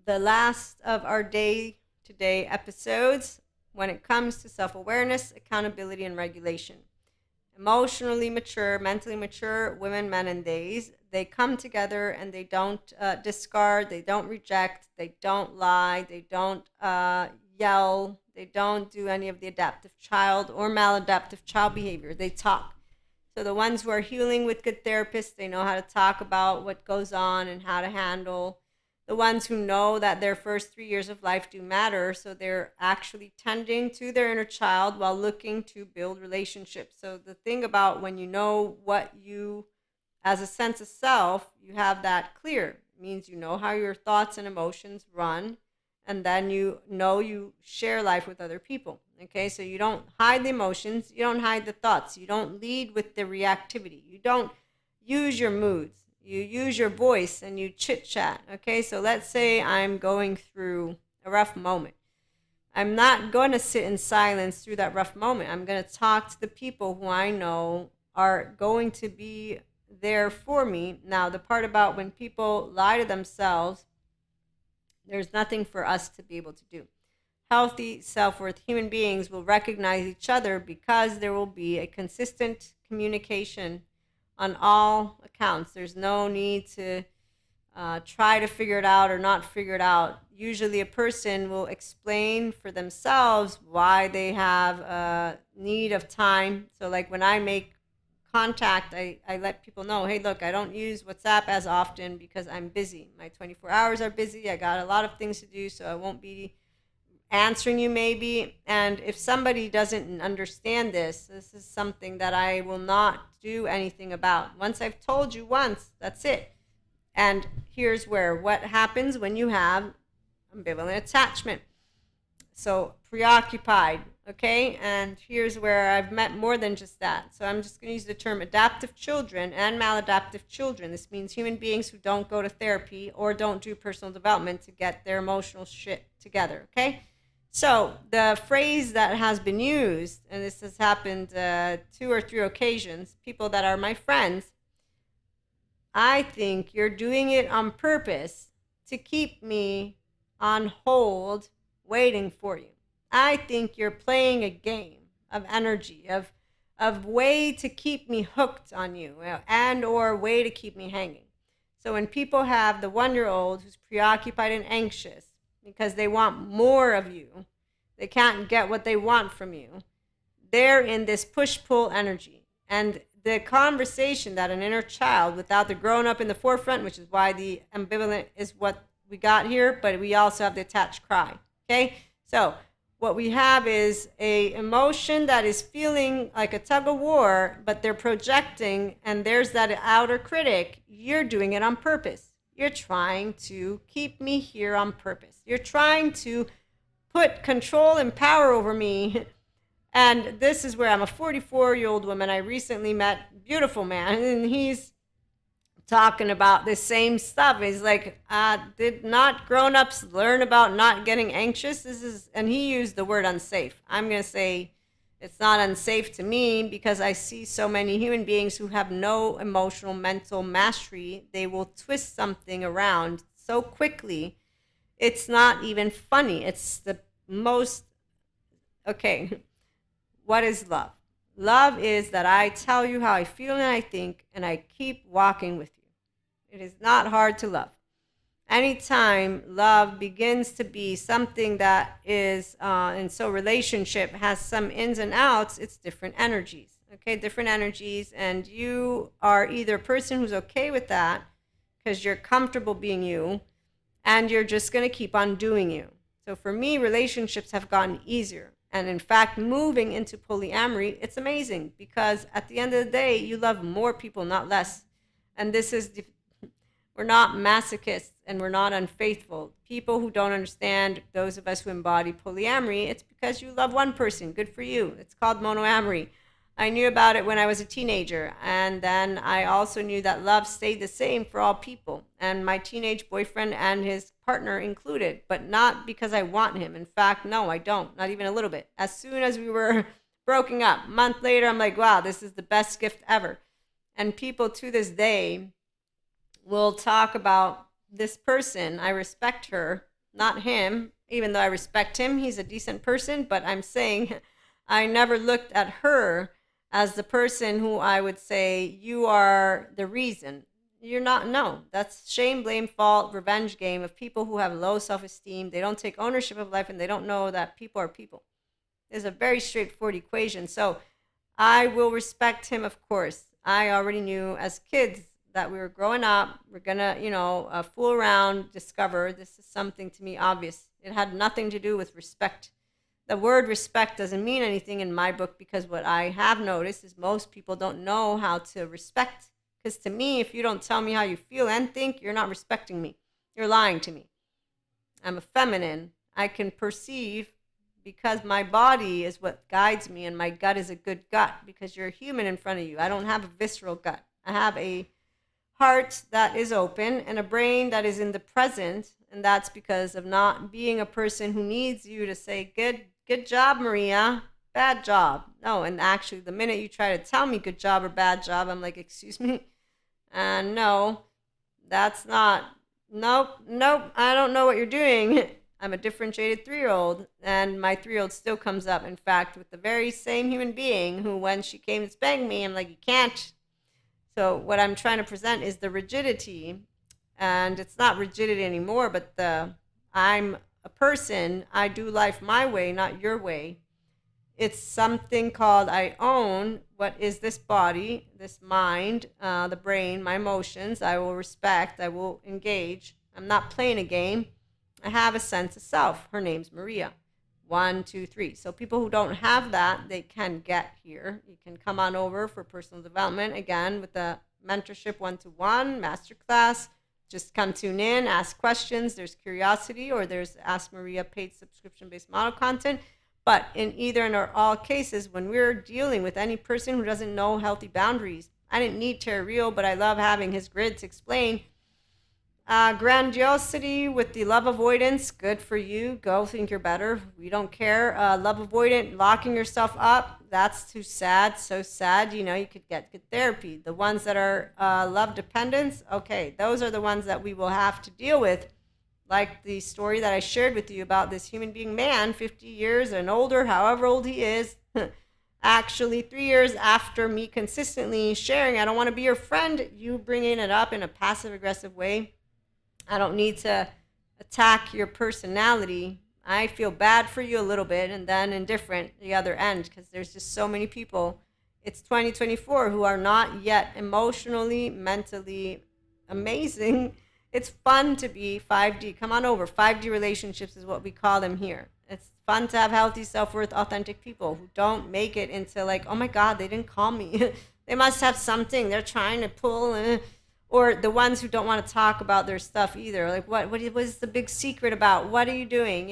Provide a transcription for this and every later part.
the last of our day-to-day episodes when it comes to self-awareness, accountability, and regulation. Emotionally mature, mentally mature women, men, and theys, they come together and they don't discard, they don't reject, they don't lie, they don't yell, they don't do any of the adaptive child or maladaptive child behavior. They talk. So the ones who are healing with good therapists, they know how to talk about what goes on and how to handle. The ones who know that their first 3 years of life do matter, so they're actually tending to their inner child while looking to build relationships. So the thing about when you know what you, as a sense of self, you have that clear. It means you know how your thoughts and emotions run, and then you know you share life with other people. Okay, so you don't hide the emotions, you don't hide the thoughts, you don't lead with the reactivity, you don't use your moods, you use your voice and you chit chat. Okay, so let's say I'm going through a rough moment. I'm not going to sit in silence through that rough moment. I'm going to talk to the people who I know are going to be there for me. Now, the part about when people lie to themselves, there's nothing for us to be able to do. Healthy, self-worth human beings will recognize each other because there will be a consistent communication on all accounts. There's no need to try to figure it out or not figure it out. Usually a person will explain for themselves why they have a need of time. So like when I make contact, I let people know, hey, look, I don't use WhatsApp as often because I'm busy. My 24 hours are busy. I got a lot of things to do, so I won't be answering you maybe. And if somebody doesn't understand this is something that I will not do anything about. Once I've told you once, that's it. And here's where what happens when you have ambivalent attachment. So preoccupied, okay? And here's where I've met more than just that. So I'm just going to use the term adaptive children and maladaptive children. This means human beings who don't go to therapy or don't do personal development to get their emotional shit together, okay? So the phrase that has been used, and this has happened 2 or 3 occasions, people that are my friends, I think you're doing it on purpose to keep me on hold waiting for you. I think you're playing a game of energy, of way to keep me hooked on you and or way to keep me hanging. So when people have the 1-year-old who's preoccupied and anxious because they want more of you, they can't get what they want from you, they're in this push-pull energy. And the conversation that an inner child without the grown-up in the forefront, which is why the ambivalent is what we got here, but we also have the attached cry, okay? So what we have is a emotion that is feeling like a tug of war, but they're projecting, and there's that outer critic. You're doing it on purpose. You're trying to keep me here on purpose. You're trying to put control and power over me. And this is where I'm a 44-year-old woman. I recently met a beautiful man, and he's talking about the same stuff. He's like, did not grown-ups learn about not getting anxious? And he used the word unsafe. I'm going to say it's not unsafe to me because I see so many human beings who have no emotional, mental mastery. They will twist something around so quickly. It's not even funny. It's the most, okay. What is love? Love is that I tell you how I feel and I think, and I keep walking with you. It is not hard to love. Anytime love begins to be something that is, and so relationship has some ins and outs, it's different energies, okay? Different energies, and you are either a person who's okay with that because you're comfortable being you, and you're just going to keep on doing you. So for me, relationships have gotten easier. And in fact, moving into polyamory, it's amazing because at the end of the day, you love more people, not less. And this is, we're not masochists and we're not unfaithful. People who don't understand, those of us who embody polyamory, it's because you love one person. Good for you. It's called monoamory. I knew about it when I was a teenager. And then I also knew that love stayed the same for all people. And my teenage boyfriend and his partner included, but not because I want him. In fact, no, I don't. Not even a little bit. As soon as we were broken up, a month later, I'm like, wow, this is the best gift ever. And people to this day will talk about this person. I respect her not him, even though I respect him. He's a decent person, but I'm saying I never looked at her as the person who I would say, you are the reason. You're not. No, that's shame, blame, fault, revenge game of people who have low self esteem. They don't take ownership of life and they don't know that people are people. It's a very straightforward equation. So I will respect him, of course. I already knew as kids that we were growing up. We're gonna, fool around, discover. This is something to me obvious. It had nothing to do with respect. The word respect doesn't mean anything in my book because what I have noticed is most people don't know how to respect. Because to me, if you don't tell me how you feel and think, you're not respecting me. You're lying to me. I'm a feminine. I can perceive because my body is what guides me and my gut is a good gut because you're a human in front of you. I don't have a visceral gut. I have a heart that is open and a brain that is in the present, and that's because of not being a person who needs you to say good job, Maria, bad job. No, and actually the minute you try to tell me good job or bad job, I'm like, excuse me. And no, that's not. Nope. I don't know what you're doing. I'm a differentiated 3 year old, and my 3 year old still comes up, in fact, with the very same human being who, when she came to spank me, I'm like, you can't. So, what I'm trying to present is the rigidity, and it's not rigidity anymore, but I'm a person, I do life my way, not your way. It's something called I own what is this body, this mind, the brain, my emotions. I will respect, I will engage. I'm not playing a game. I have a sense of self. Her name's Maria. 1, 2, 3. So people who don't have that, they can get here. You can come on over for personal development again with the mentorship 1-to-1 masterclass. Just come tune in, ask questions. There's curiosity, or there's Ask Maria paid subscription based model content. But in either and or all cases, when we're dealing with any person who doesn't know healthy boundaries, I didn't need Terry Real, but I love having his grid to explain. Grandiosity with the love avoidance, good for you. Go think you're better. We don't care. Love avoidant, locking yourself up, that's too sad. So sad. You could get good therapy. The ones that are love dependence, okay, those are the ones that we will have to deal with, like the story that I shared with you about this human being man, 50 years and older, however old he is. Actually, 3 years after me consistently sharing, I don't want to be your friend, you bringing it up in a passive aggressive way. I don't need to attack your personality. I feel bad for you a little bit and then indifferent the other end because there's just so many people. It's 2024 who are not yet emotionally, mentally amazing. It's fun to be 5D. Come on over. 5D relationships is what we call them here. It's fun to have healthy, self worth, authentic people who don't make it into like, oh my God, they didn't call me. They must have something. They're trying to pull. Or the ones who don't want to talk about their stuff either. Like, what is the big secret about? What are you doing?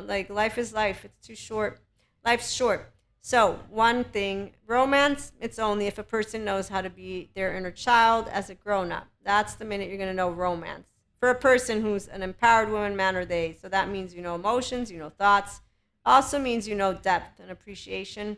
Like life is life. It's too short. Life's short. So, one thing, romance, it's only if a person knows how to be their inner child as a grown up. That's the minute you're going to know romance. For a person who's an empowered woman, man, or they. So, that means you know emotions, you know thoughts. Also means you know depth and appreciation.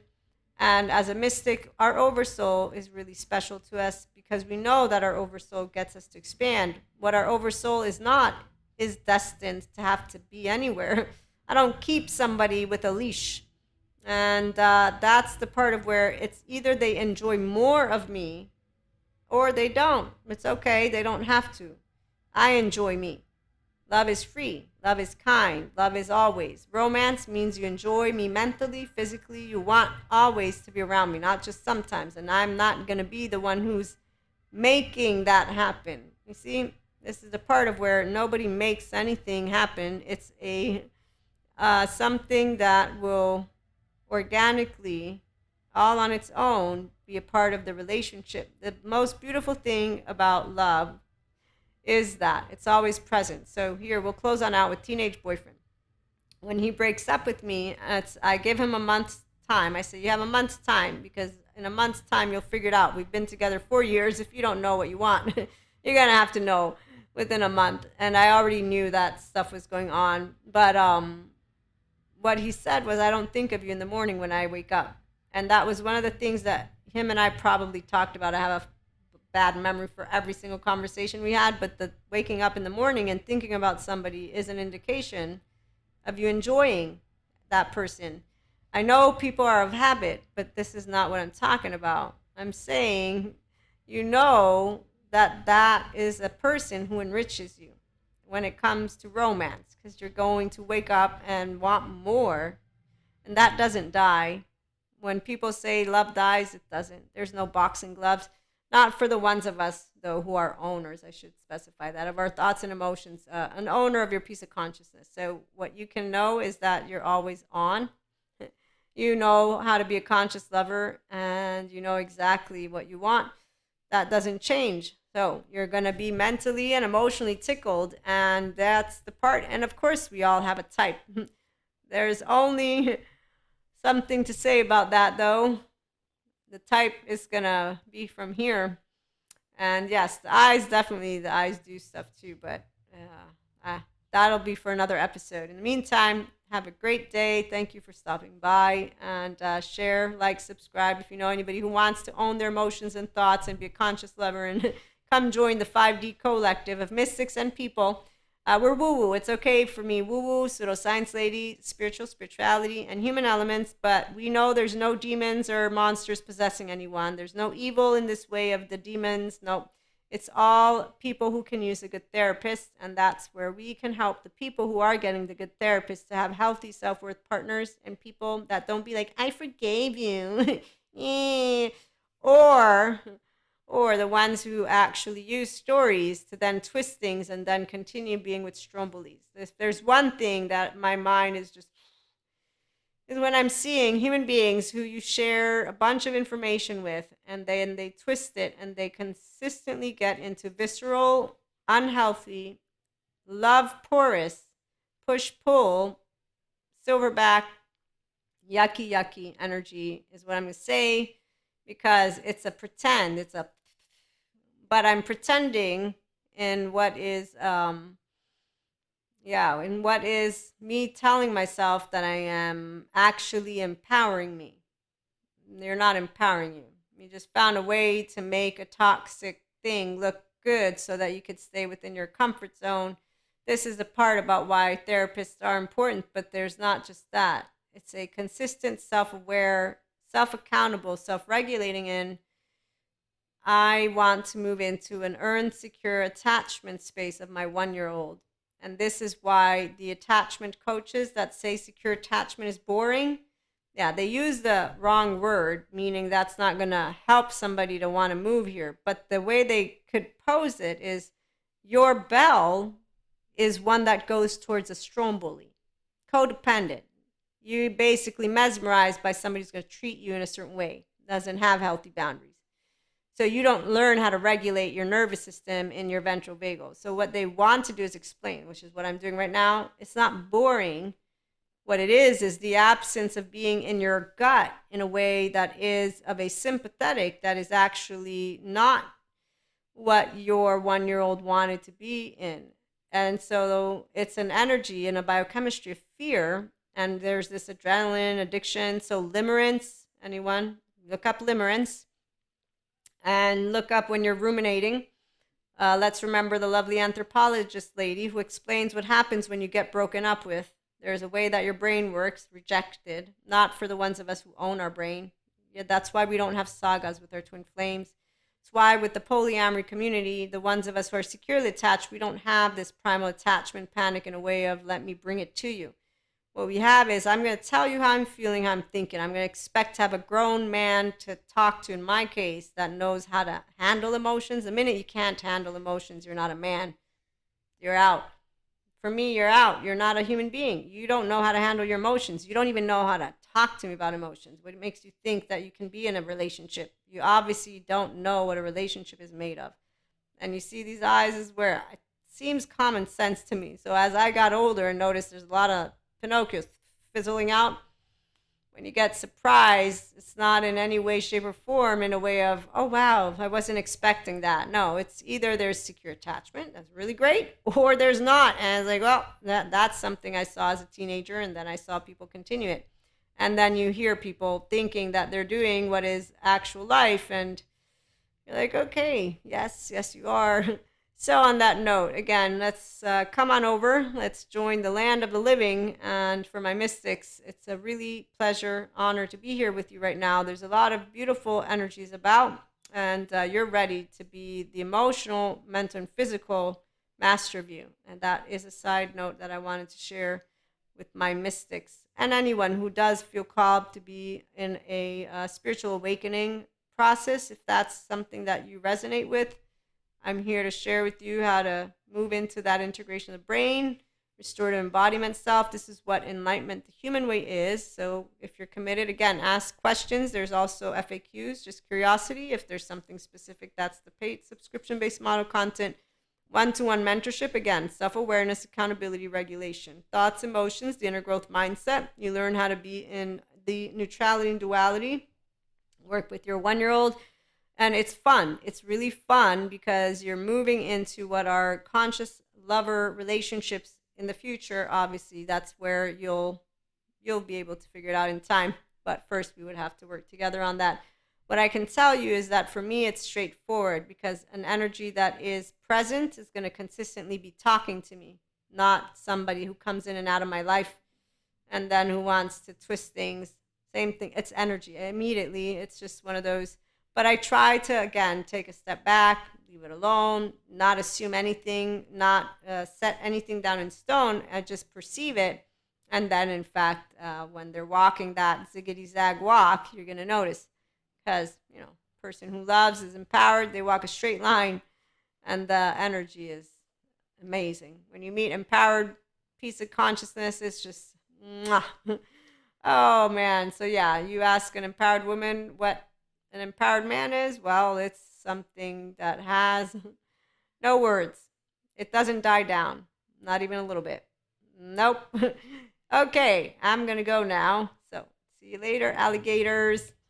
And as a mystic, our oversoul is really special to us because we know that our oversoul gets us to expand. What our oversoul is not is destined to have to be anywhere. I don't keep somebody with a leash. And that's the part of where it's either they enjoy more of me or they don't. It's okay. They don't have to. I enjoy me. Love is free. Love is kind. Love is always. Romance means you enjoy me mentally, physically. You want always to be around me, not just sometimes. And I'm not going to be the one who's making that happen. You see, this is the part of where nobody makes anything happen. It's a something that will organically, all on its own, be a part of the relationship. The most beautiful thing about love is that it's always present. So here, we'll close on out with teenage boyfriend. When he breaks up with me, I give him a month's time. I say, you have a month's time because in a month's time, you'll figure it out. We've been together 4 years. If you don't know what you want, you're going to have to know within a month. And I already knew that stuff was going on. But what he said was, I don't think of you in the morning when I wake up. And that was one of the things that him and I probably talked about. I have a bad memory for every single conversation we had, but the waking up in the morning and thinking about somebody is an indication of you enjoying that person. I know people are of habit, but this is not what I'm talking about. I'm saying, you know, that is a person who enriches you when it comes to romance, because you're going to wake up and want more, and that doesn't die. When people say love dies, it doesn't. There's no boxing gloves. Not for the ones of us, though, who are owners, I should specify that, of our thoughts and emotions, an owner of your piece of consciousness. So, what you can know is that you're always on. You know how to be a conscious lover, and you know exactly what you want. That doesn't change. So, you're going to be mentally and emotionally tickled, and that's the part. And of course, we all have a type. There's only something to say about that, though. The type is gonna be from here, and yes, the eyes do stuff too, but that'll be for another episode. In the meantime, have a great day. Thank you for stopping by, and share, like, subscribe if you know anybody who wants to own their emotions and thoughts and be a conscious lover, and come join the 5D collective of mystics and people. We're woo-woo. It's okay for me. Woo-woo, pseudoscience lady, spirituality, and human elements. But we know there's no demons or monsters possessing anyone. There's no evil in this way of the demons. No, it's all people who can use a good therapist. And that's where we can help the people who are getting the good therapist to have healthy self-worth partners and people that don't be like, I forgave you. or or the ones who actually use stories to then twist things and then continue being with Strombolis. If there's one thing that my mind is when I'm seeing human beings who you share a bunch of information with, and then they twist it and they consistently get into visceral, unhealthy, love porous, push pull, silverback, yucky energy is what I'm going to say, because it's a pretend. But I'm pretending in what is in what is me telling myself that I am actually empowering me. You're not empowering you. You just found a way to make a toxic thing look good so that you could stay within your comfort zone. This is the part about why therapists are important, but there's not just that. It's a consistent, self-aware, self-accountable, self-regulating in, I want to move into an earned, secure attachment space of my 1-year-old. And this is why the attachment coaches that say secure attachment is boring, they use the wrong word, meaning that's not going to help somebody to want to move here. But the way they could pose it is, your bell is one that goes towards a Stromboli, codependent. You're basically mesmerized by somebody who's going to treat you in a certain way, doesn't have healthy boundaries. So you don't learn how to regulate your nervous system in your ventral vagal. So what they want to do is explain, which is what I'm doing right now. It's not boring. What it is the absence of being in your gut in a way that is of a sympathetic, that is actually not what your 1-year-old wanted to be in. And so it's an energy and a biochemistry of fear. And there's this adrenaline addiction. So limerence, anyone? Look up limerence. And look up when you're ruminating. Let's remember the lovely anthropologist lady who explains what happens when you get broken up with. There's a way that your brain works, rejected, not for the ones of us who own our brain. That's why we don't have sagas with our twin flames. It's why with the polyamory community, the ones of us who are securely attached, we don't have this primal attachment panic in a way of, let me bring it to you. What we have is, I'm going to tell you how I'm feeling, how I'm thinking. I'm going to expect to have a grown man to talk to, in my case, that knows how to handle emotions. The minute you can't handle emotions, you're not a man. You're out. For me, you're out. You're not a human being. You don't know how to handle your emotions. You don't even know how to talk to me about emotions. What makes you think that you can be in a relationship? You obviously don't know what a relationship is made of. And you see these eyes is where it seems common sense to me. So as I got older and noticed there's a lot of Pinocchio's fizzling out, when you get surprised, it's not in any way, shape, or form in a way of, oh, wow, I wasn't expecting that. No, it's either there's secure attachment, that's really great, or there's not. And it's like, well, that's something I saw as a teenager, and then I saw people continue it. And then you hear people thinking that they're doing what is actual life, and You're like, okay, yes, yes, you are. So, on that note, again, let's come on over. Let's join the land of the living. And for my mystics, it's a really pleasure, honor to be here with you right now. There's a lot of beautiful energies about, and you're ready to be the emotional, mental, and physical master of you. And that is a side note that I wanted to share with my mystics and anyone who does feel called to be in a spiritual awakening process. If that's something that you resonate with, I'm here to share with you how to move into that integration of the brain, restorative embodiment self. This is what enlightenment the human way is. So if you're committed, again, ask questions. There's also FAQs, just curiosity. If there's something specific, that's the paid subscription based model content. One-to-one mentorship, again, self-awareness, accountability, regulation, thoughts, emotions, the inner growth mindset. You learn how to be in the neutrality and duality. Work with your 1-year-old, and it's fun. It's really fun because you're moving into what are conscious lover relationships in the future. Obviously, that's where you'll be able to figure it out in time. But first, we would have to work together on that. What I can tell you is that for me, it's straightforward because an energy that is present is going to consistently be talking to me, not somebody who comes in and out of my life and then who wants to twist things. Same thing. It's energy. Immediately, it's just one of those. But I try to, again, take a step back, leave it alone, not assume anything, not set anything down in stone. I just perceive it. And then, in fact, when they're walking that ziggity zag walk, you're going to notice because, person who loves is empowered. They walk a straight line and the energy is amazing. When you meet empowered piece of consciousness, it's just mwah. Oh man. So yeah, you ask an empowered woman what an empowered man is. Well, it's something that has no words. It doesn't die down, not even a little bit. Nope. Okay, I'm gonna go now. So see you later, alligators.